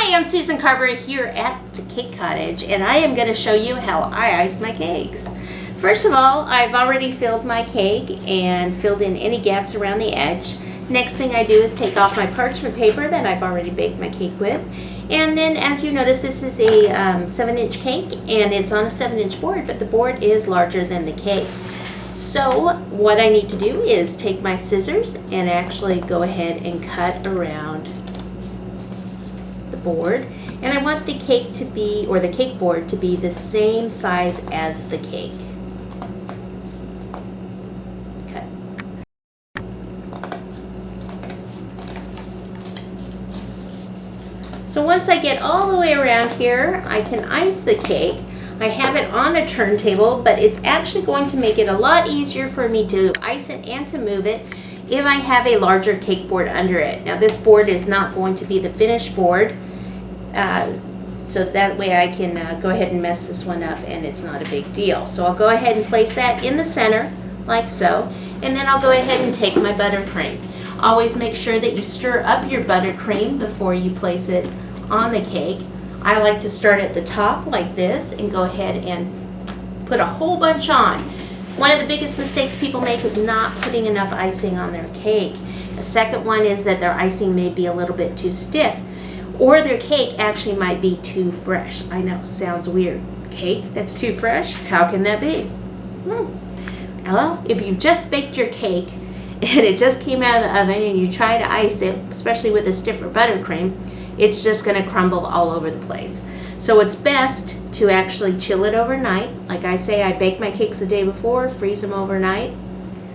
Hi, I'm Susan Carberry here at the Cake Cottage, and I am going to show you how I ice my cakes. First of all, I've already filled my cake and filled in any gaps around the edge. Next thing I do is take off my parchment paper that I've already baked my cake with. And then, as you notice, this is a 7-inch cake, and it's on a 7-inch board, but the board is larger than the cake. So what I need to do is take my scissors and actually go ahead and cut around the board. And I want the cake to be, or the cake board to be the same size as the cake. Cut. So once I get all the way around here, I can ice the cake. I have it on a turntable, but it's actually going to make it a lot easier for me to ice it and to move it if I have a larger cake board under it. Now this board is not going to be the finished board, so that way I can go ahead and mess this one up and it's not a big deal. So I'll go ahead and place that in the center like so, and then I'll go ahead and take my buttercream. Always make sure that you stir up your buttercream before you place it on the cake. I like to start at the top like this and go ahead and put a whole bunch on. One of the biggest mistakes people make is not putting enough icing on their cake. A second one is that their icing may be a little bit too stiff, or their cake actually might be too fresh. I know, sounds weird. Cake that's too fresh? How can that be? Well, if you just baked your cake and it just came out of the oven and you try to ice it, especially with a stiffer buttercream, it's just going to crumble all over the place. So it's best to actually chill it overnight. Like I say, I bake my cakes the day before, freeze them overnight.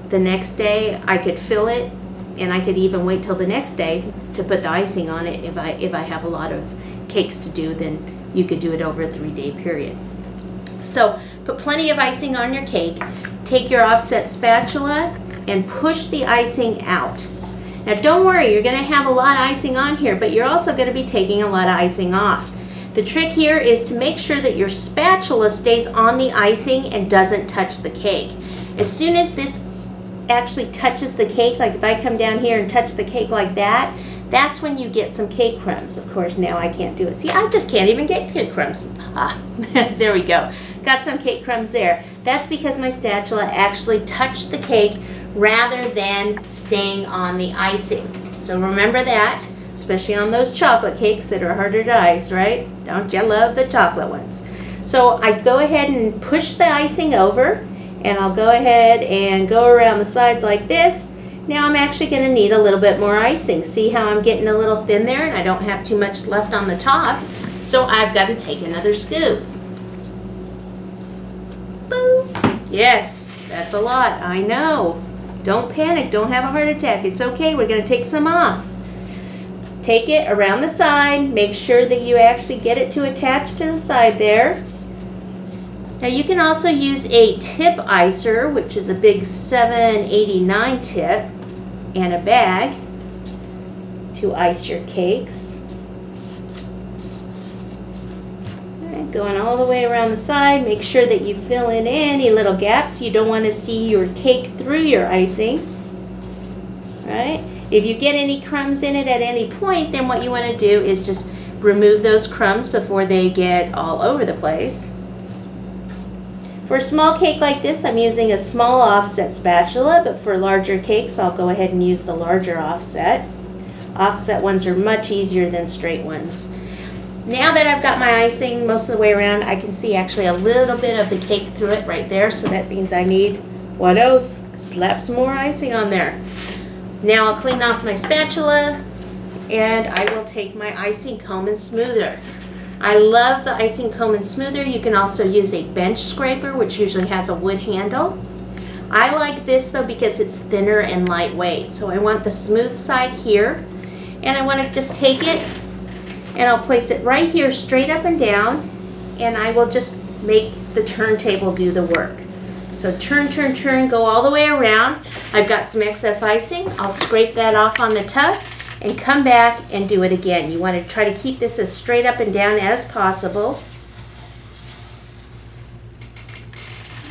The next day I could fill it, and I could even wait till the next day to put the icing on it. If I have a lot of cakes to do, then you could do it over a 3-day period. So put plenty of icing on your cake. Take your offset spatula and push the icing out. Now don't worry, you're going to have a lot of icing on here, but you're also going to be taking a lot of icing off. The trick here is to make sure that your spatula stays on the icing and doesn't touch the cake. As soon as this actually touches the cake, like if I come down here and touch the cake like that, that's when you get some cake crumbs. Of course, now I can't do it. See, I just can't even get cake crumbs. There we go. Got some cake crumbs there. That's because my spatula actually touched the cake rather than staying on the icing. So remember that, especially on those chocolate cakes that are harder to ice, right? Don't you love the chocolate ones? So I go ahead and push the icing over, and I'll go ahead and go around the sides like this. Now I'm actually going to need a little bit more icing. See how I'm getting a little thin there and I don't have too much left on the top? So I've got to take another scoop. Boom. Yes, that's a lot, I know. Don't panic, don't have a heart attack. It's okay, we're going to take some off. Take it around the side. Make sure that you actually get it to attach to the side there. Now you can also use a tip icer, which is a big 789 tip, and a bag to ice your cakes. Right, going all the way around the side. Make sure that you fill in any little gaps. You don't want to see your cake through your icing. Right? If you get any crumbs in it at any point, then what you want to do is just remove those crumbs before they get all over the place. For a small cake like this, I'm using a small offset spatula, but for larger cakes, I'll go ahead and use the larger offset. Offset ones are much easier than straight ones. Now that I've got my icing most of the way around, I can see actually a little bit of the cake through it right there, so that means I need, what else? Slap some more icing on there. Now I'll clean off my spatula, and I will take my icing comb and smoother. I love the icing comb and smoother. You can also use a bench scraper, which usually has a wood handle. I like this though because it's thinner and lightweight. So I want the smooth side here, and I want to just take it and I'll place it right here straight up and down, and I will just make the turntable do the work. So turn, turn, turn, go all the way around. I've got some excess icing. I'll scrape that off on the tub and come back and do it again. You want to try to keep this as straight up and down as possible.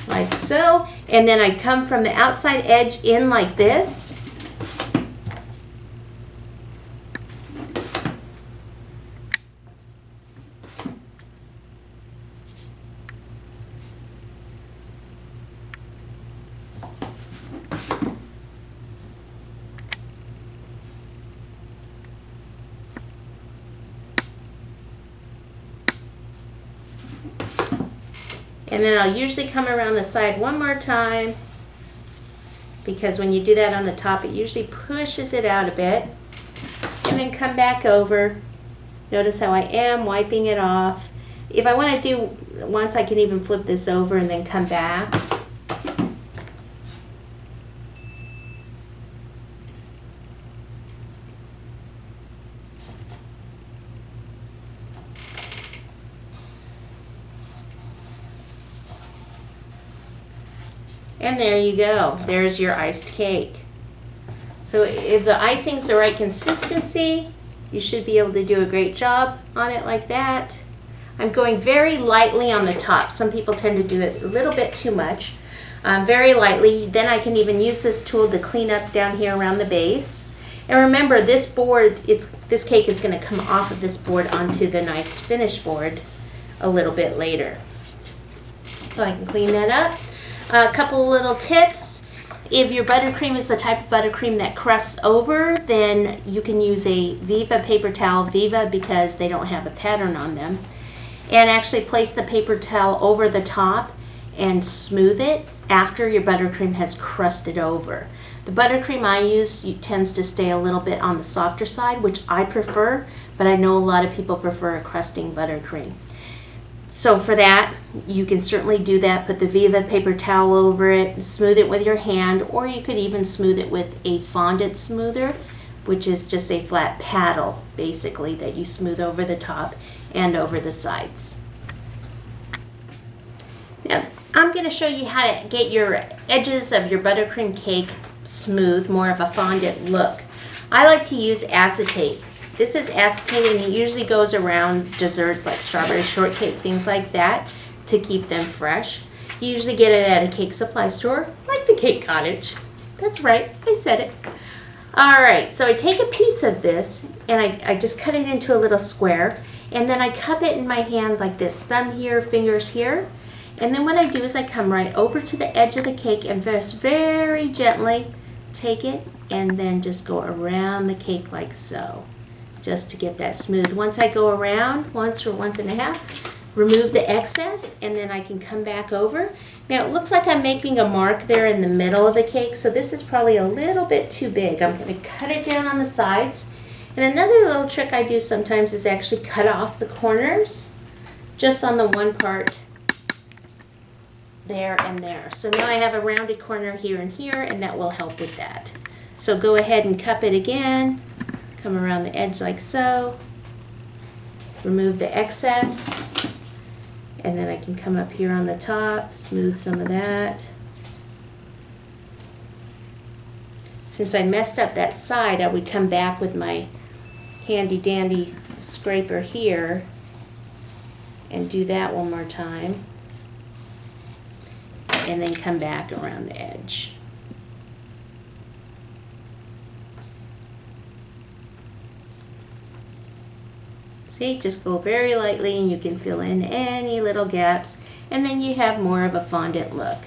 Like so. And then I come from the outside edge in like this. And then I'll usually come around the side one more time, because when you do that on the top, it usually pushes it out a bit. And then come back over. Notice how I am wiping it off. If I want to do once, I can even flip this over and then come back. And there you go. There's your iced cake. So if the icing's the right consistency, you should be able to do a great job on it like that. I'm going very lightly on the top. Some people tend to do it a little bit too much. Very lightly. Then I can even use this tool to clean up down here around the base. And remember, this board, this cake is going to come off of this board onto the nice finish board a little bit later. So I can clean that up. A couple little tips. If your buttercream is the type of buttercream that crusts over, then you can use a Viva paper towel. Viva because they don't have a pattern on them. And actually place the paper towel over the top and smooth it after your buttercream has crusted over. The buttercream I use tends to stay a little bit on the softer side, which I prefer, but I know a lot of people prefer a crusting buttercream. So for that, you can certainly do that. Put the Viva paper towel over it, smooth it with your hand, or you could even smooth it with a fondant smoother, which is just a flat paddle, basically, that you smooth over the top and over the sides. Now, I'm going to show you how to get your edges of your buttercream cake smooth, more of a fondant look. I like to use acetate. This is acetate, and it usually goes around desserts like strawberry shortcake, things like that, to keep them fresh. You usually get it at a cake supply store, like the Cake Cottage. That's right, I said it. All right, so I take a piece of this, and I just cut it into a little square, and then I cup it in my hand like this, thumb here, fingers here. And then what I do is I come right over to the edge of the cake and just very gently take it and then just go around the cake like so, just to get that smooth. Once I go around, once or once and a half, remove the excess, and then I can come back over. Now it looks like I'm making a mark there in the middle of the cake, so this is probably a little bit too big. I'm going to cut it down on the sides. And another little trick I do sometimes is actually cut off the corners, just on the one part there and there. So now I have a rounded corner here and here, and that will help with that. So go ahead and cup it again. Come around the edge like so. Remove the excess. And then I can come up here on the top, smooth some of that. Since I messed up that side, I would come back with my handy dandy scraper here and do that one more time. And then come back around the edge. See, just go very lightly and you can fill in any little gaps, and then you have more of a fondant look.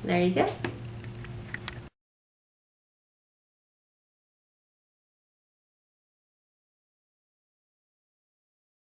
There you go.